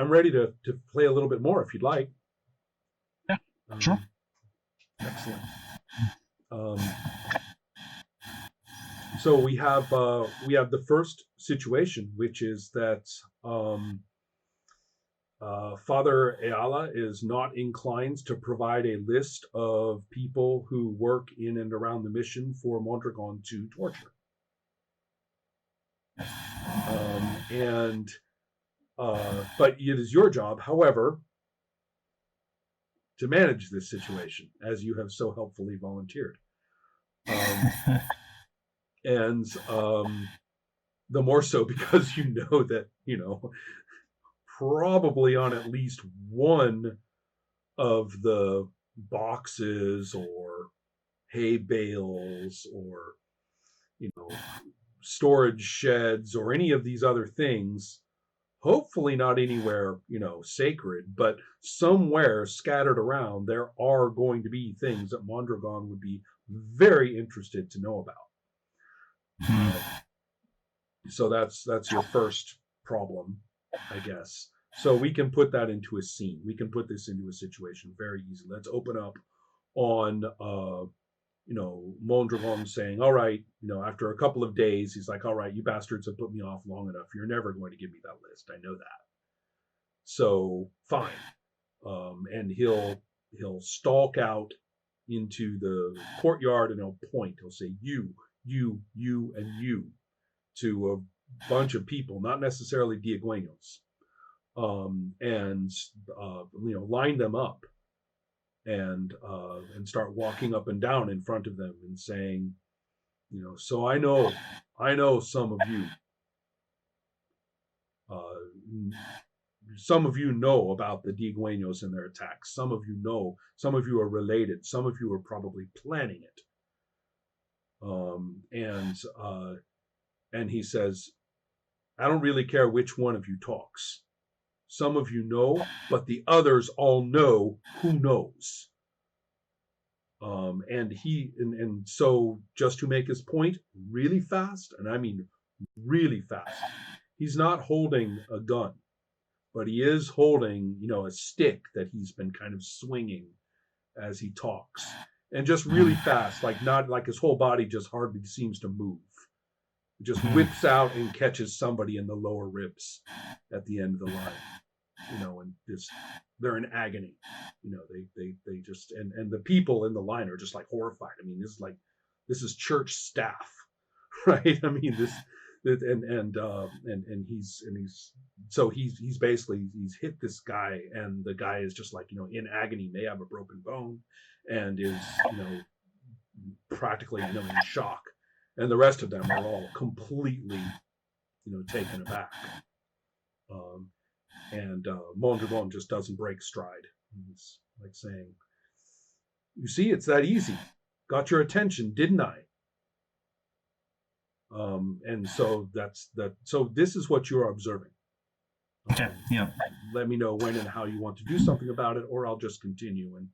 I'm ready to play a little bit more if you'd like. Yeah, sure. Excellent. Um, so we have the first situation, which is that Father Ayala is not inclined to provide a list of people who work in and around the mission for Mondragon to torture. And but it is your job, however, to manage this situation, as you have so helpfully volunteered. And the more so because you know that, probably on at least one of the boxes or hay bales or, storage sheds or any of these other things, hopefully not anywhere, sacred, but somewhere scattered around, there are going to be things that Mondragon would be very interested to know about. So that's your first problem, I guess. So we can put that into a scene. We can put this into a situation very easily. Let's open up on Mondragon saying, all right, after a couple of days, he's like, all right, you bastards have put me off long enough. You're never going to give me that list. I know that. So fine. And he'll stalk out into the courtyard and he'll point. He'll say, you, and you, to a bunch of people, not necessarily Diegüeños, and line them up and start walking up and down in front of them and saying, so I know some of you. Some of you know about the Diegüeños and their attacks. Some of you know. Some of you are related. Some of you are probably planning it. And he says, I don't really care which one of you talks. Some of you know, but the others all know who knows. And so just to make his point really fast, and I mean really fast, he's not holding a gun, but he is holding, a stick that he's been kind of swinging as he talks, and just really fast, like not like his whole body just hardly seems to move. It just whips out and catches somebody in the lower ribs at the end of the line, and just they're in agony. They just and the people in the line are just like horrified. I mean, this is church staff, right? I mean, he's basically he's hit this guy, and the guy is just like, in agony, may have a broken bone, and is practically in shock, and the rest of them are all completely taken aback. And Mondragon just doesn't break stride. He's like saying, you see, it's that easy. Got your attention, didn't I? And so that's that. So this is what you're observing. Okay. Yeah. Let me know when and how you want to do something about it, or I'll just continue. And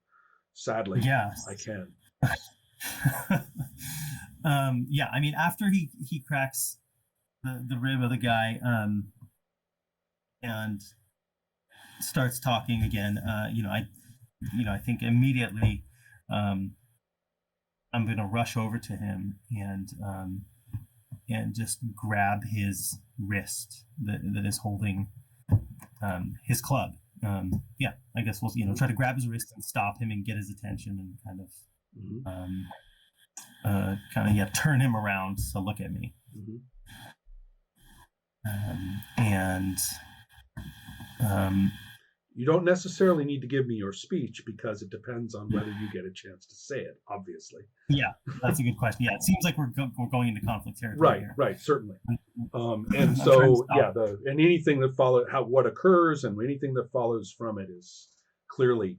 sadly, I can. Yeah. I mean, after he cracks the rib of the guy, and starts talking again, I think immediately, I'm going to rush over to him and just grab his wrist that is holding his club. I guess we'll try to grab his wrist and stop him and get his attention and kind of turn him around to look at me. And you don't necessarily need to give me your speech because it depends on whether you get a chance to say it, obviously. Yeah, that's a good question. Yeah, it seems like we're going into conflict territory here. Right, certainly. And so, and anything that follows, what occurs and anything that follows from it is clearly,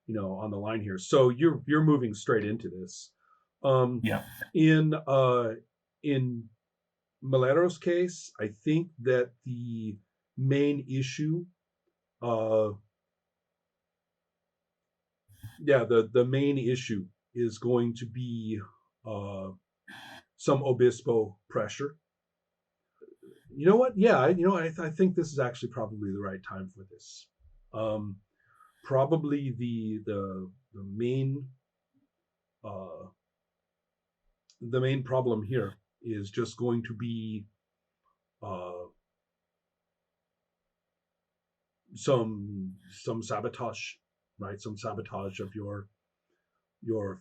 on the line here. So you're moving straight into this. In Malero's case, I think that the main issue, the main issue is going to be some Obispo pressure. You know what? Yeah, I think this is actually probably the right time for this. Um, Probably the uh, the main problem here is just going to be uh, some sabotage, right? Some sabotage of your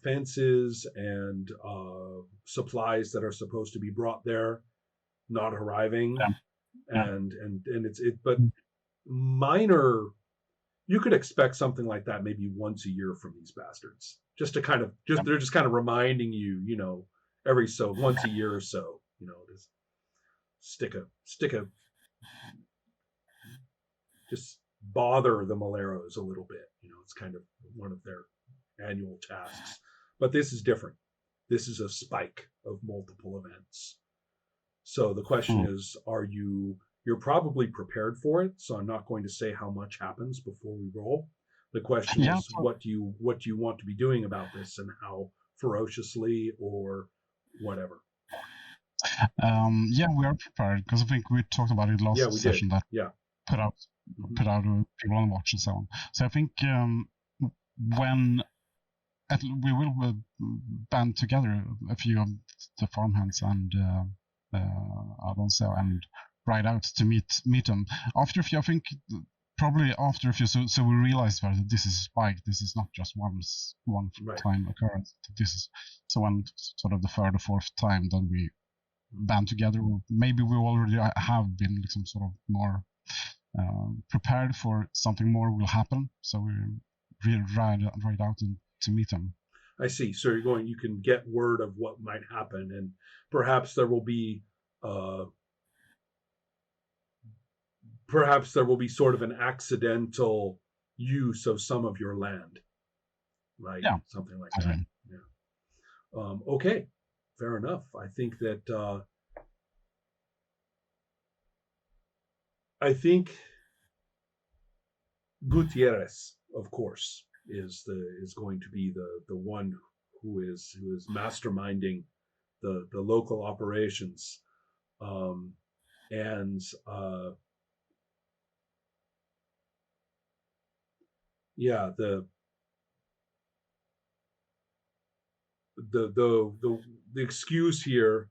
fences and supplies that are supposed to be brought there not arriving, Yeah. Yeah. and but minor. You could expect something like that maybe once a year from these bastards, just to kind of Yeah. they're just kind of reminding you, every so once a year or so, just stick a just bother the Maleros a little bit. It's kind of one of their annual tasks. But this is different. This is a spike of multiple events. So the question Mm. is, you're probably prepared for it, so I'm not going to say how much happens before we roll. The question Yeah. is, what do you want to be doing about this, and how ferociously or whatever. Yeah, we are prepared because I think we talked about it last Yeah, we did. session that Yeah. put out Mhm. put out people on watch and so on. So I think when we will band together a few of the farmhands and Alonso and ride out to meet them. After a few, I think probably after a few, so we realize that this is a spike. This is not just one Right. time occurrence. This is so when sort of the third or fourth time that we band together. Maybe we already have been some sort of more prepared for something more will happen. So we ride out to meet them. I see. So you can get word of what might happen, and perhaps there will be sort of an accidental use of some of your land, right? Yeah, Something like okay. that. Yeah. Okay, fair enough. I think that Gutierrez, of course, is going to be the one who is masterminding the local operations, and yeah, the excuse here,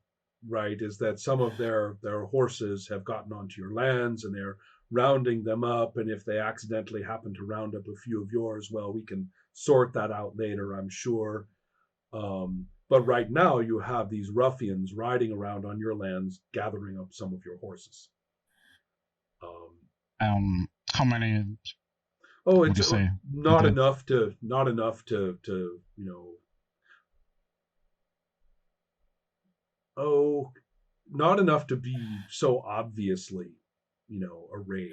right, is that some of their horses have gotten onto your lands and they're rounding them up, and if they accidentally happen to round up a few of yours, well, we can sort that out later, I'm sure. But right now you have these ruffians riding around on your lands gathering up some of your horses. How many Oh, would it's you say? not enough to oh, not enough to be so obviously, a raid.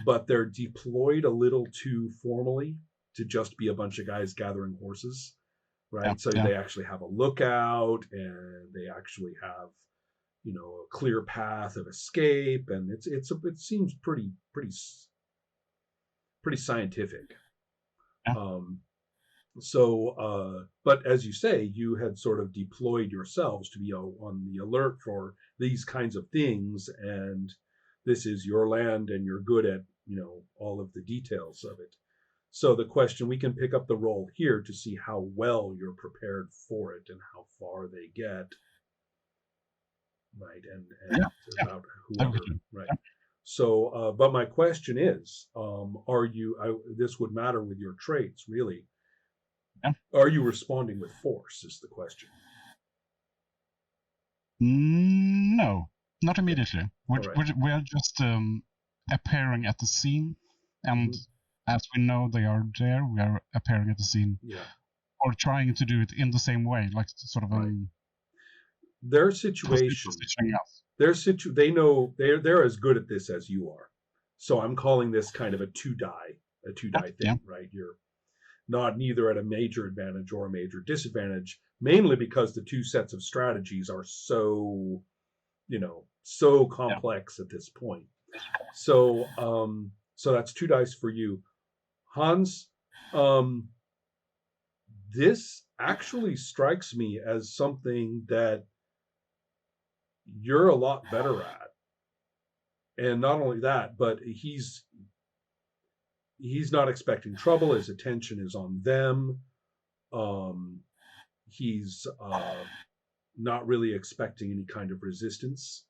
But they're deployed a little too formally to just be a bunch of guys gathering horses, right? So they actually have a lookout, and they actually have, a clear path of escape, and it seems pretty scientific. But as you say, you had sort of deployed yourselves to be on the alert for these kinds of things, and this is your land, and you're good at all of the details of it. So the question, we can pick up the roll here to see how well you're prepared for it and how far they get, right? And about whoever, right? So, but my question is, are you? This would matter with your traits, really. Yeah. Are you responding with force? Is the question. No, not immediately. Right. We're just appearing at the scene, and as we know they are there, we are appearing at the scene. Yeah. Or trying to do it in the same way, like sort of their situation. They know they're as good at this as you are. So I'm calling this kind of a two die thing, right? You're neither at a major advantage or a major disadvantage, mainly because the two sets of strategies are so complex at this point. So so that's 2 dice for you, Hans. This actually strikes me as something that you're a lot better at. And not only that, but he's not expecting trouble. His attention is on them. He's not really expecting any kind of resistance.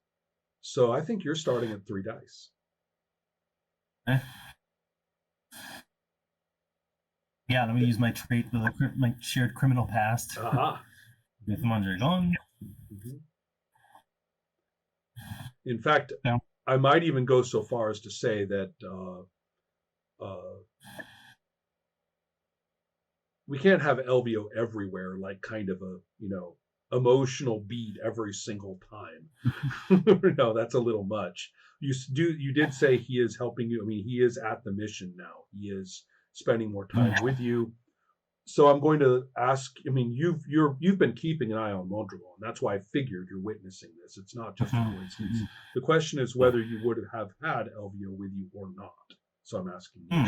So I think you're starting at 3 dice. Eh. Yeah, let me use my trait with my shared criminal past Aha. with Mondragon. Mm-hmm. In fact, Yeah. I might even go so far as to say that we can't have LVO everywhere, like kind of a, emotional beat every single time. No, that's a little much. You did say he is helping you. I mean, he is at the mission now. He is spending more time with you. So I'm going to ask. I mean, you've been keeping an eye on Mondragon. That's why I figured you're witnessing this. It's not just a coincidence. The question is whether you would have had LVO with you or not. So I'm asking you.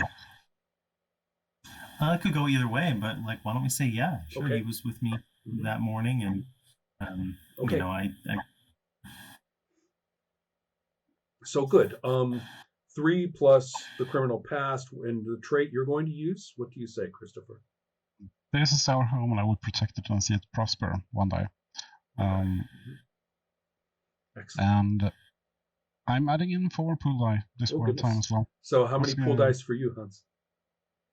It could go either way, but why don't we say yeah? Sure, Okay. He was with me that morning, and Okay. I So good. 3 plus the criminal past and the trait you're going to use. What do you say, Christopher? This is our home, and I will protect it and see it prosper one day. Excellent. And I'm adding in 4 pool die this time as well. So how many pool dice for you, Hans?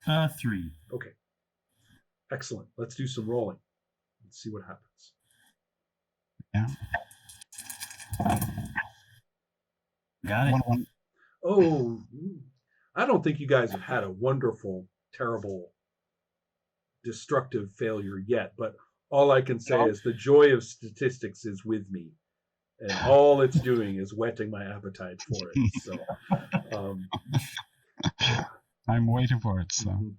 3. Okay. Excellent. Let's do some rolling. Let's see what happens. Yeah. Got it. One. Oh, I don't think you guys have had a wonderful, terrible, destructive failure yet, but all I can say is the joy of statistics is with me, and all it's doing is whetting my appetite for it. So, I'm waiting for it. So,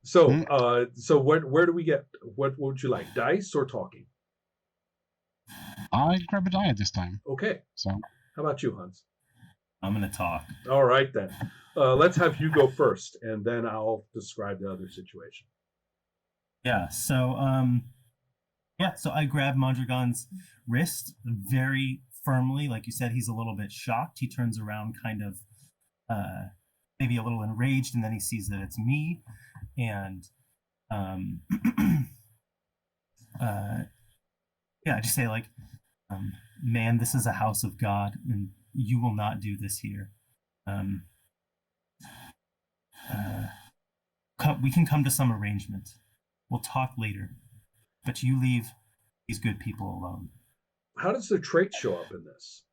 so where do we get? What would you like, dice or talking? I grab a die this time. Okay. So, how about you, Hans? I'm gonna talk. All right then. Let's have you go first, and then I'll describe the other situation. Yeah. So so I grab Mondragon's wrist very firmly. Like you said, he's a little bit shocked. He turns around, kind of maybe a little enraged, and then he sees that it's me, and I just say man, this is a house of God, and you will not do this here. We can come to some arrangement. We'll talk later, but you leave these good people alone. How does the trait show up in this?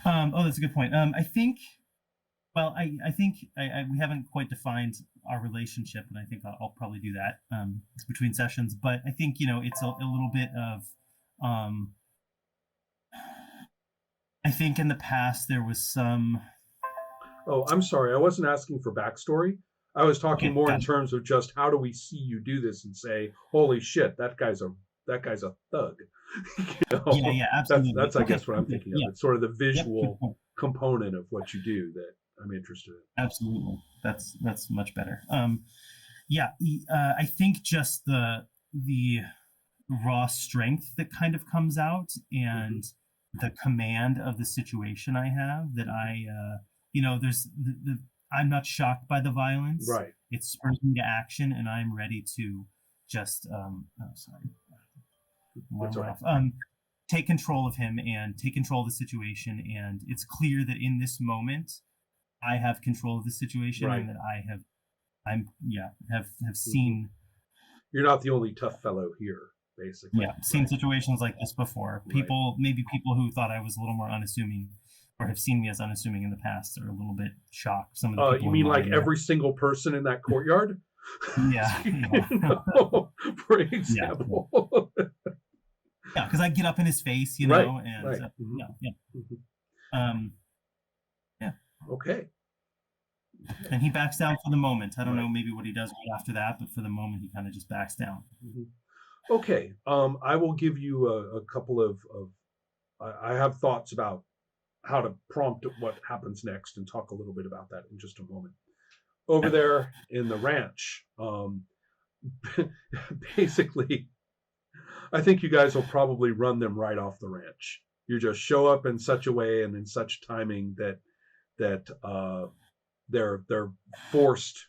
That's a good point. I think we haven't quite defined our relationship, and I think I'll probably do that between sessions. But I think it's a little bit of. I think in the past there was some. Oh, I'm sorry. I wasn't asking for backstory. I was talking more in terms of just how do we see you do this and say, "Holy shit, that guy's a thug." Yeah, absolutely. That's I guess what I'm thinking of. It's sort of the visual component of what you do that I'm interested in. Absolutely, that's much better. I think just the raw strength that kind of comes out, and the command of the situation I have, that there's I'm not shocked by the violence. Right. It spurs me to action, and I'm ready to just take control of him and take control of the situation. And it's clear that in this moment, I have control of the situation, and that I have seen. You're not the only tough fellow here, basically. Yeah, seen situations like this before. Maybe people who thought I was a little more unassuming, or have seen me as unassuming in the past, are a little bit shocked. Some of the people. You mean like every single person in that courtyard? Yeah. For example. Yeah, because I get up in his face, and Okay. And he backs down for the moment. I don't know maybe what he does after that, but for the moment he kind of just backs down. Okay. I will give you a couple of I have thoughts about how to prompt what happens next, and talk a little bit about that in just a moment. Over there in the ranch, basically, I think you guys will probably run them right off the ranch. You just show up in such a way and in such timing that they're forced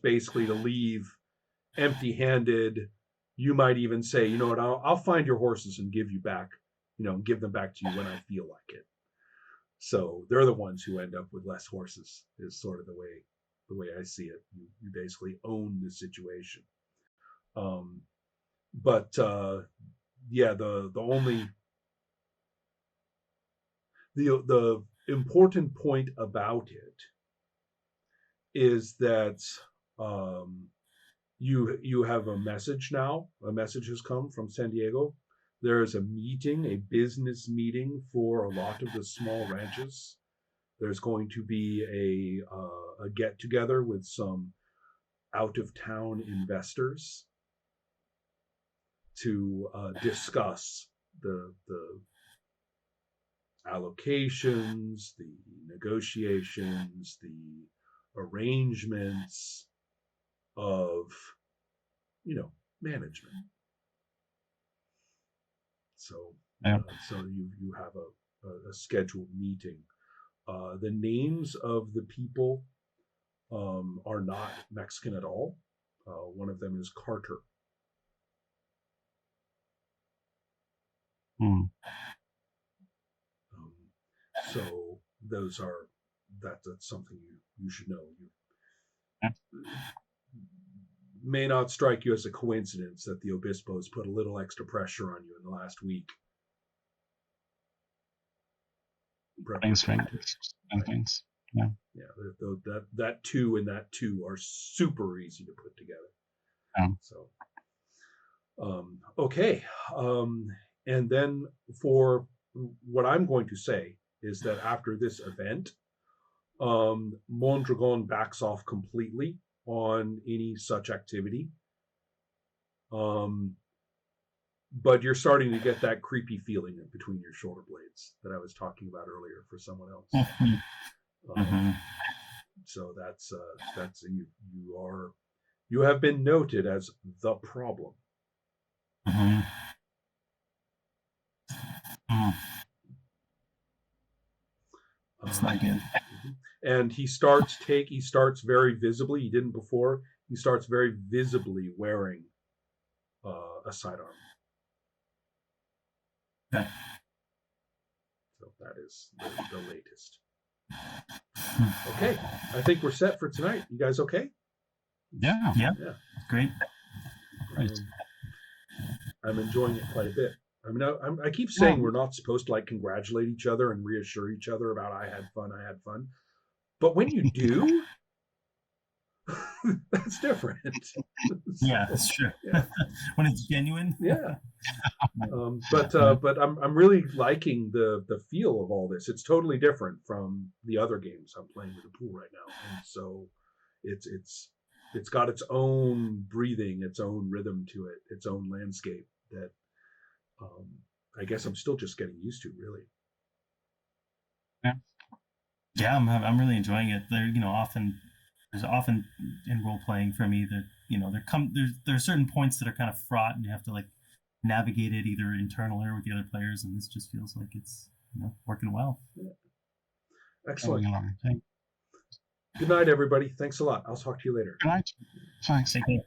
basically to leave empty-handed. You might even say, you know what, I'll find your horses and give you back, give them back to you when I feel like it. So they're the ones who end up with less horses, is sort of the way I see it. You basically own the situation. But yeah, the important point about it is that you have a message now. A message has come from San Diego. There is a meeting, a business meeting for a lot of the small ranches. There's going to be a get together with some out of town investors to discuss the allocations, the negotiations, the arrangements of management. So so you have a scheduled meeting. The names of the people are not Mexican at all. One of them is Carter. So that's something you should know. May not strike you as a coincidence that the Obispos put a little extra pressure on you in the last week. Things. Yeah. Yeah, that 2 and that 2 are super easy to put together. Yeah. So, okay. And then for what I'm going to say is that after this event, Mondragon backs off completely on any such activity. But you're starting to get that creepy feeling between your shoulder blades that I was talking about earlier for someone else. So that's you have been noted as the problem. It's not good. And he starts very visibly. He didn't before. He starts very visibly wearing a sidearm. Okay. So that is the latest. Okay, I think we're set for tonight. You guys okay? Yeah. Great. I'm enjoying it quite a bit. I mean, I keep saying we're not supposed to congratulate each other and reassure each other about I had fun. But when you do, that's different. Yeah, that's true. Yeah. When it's genuine. Yeah. But I'm really liking the feel of all this. It's totally different from the other games I'm playing with the pool right now, and so it's got its own breathing, its own rhythm to it, its own landscape that I guess I'm still just getting used to, really. Yeah, I'm really enjoying it. There's often in role playing for me that there are certain points that are kind of fraught and you have to navigate it either internally or with the other players, and this just feels like it's working well. Yeah. Excellent. Going along. Good night, everybody. Thanks a lot. I'll talk to you later. Good night. Thanks. Take care.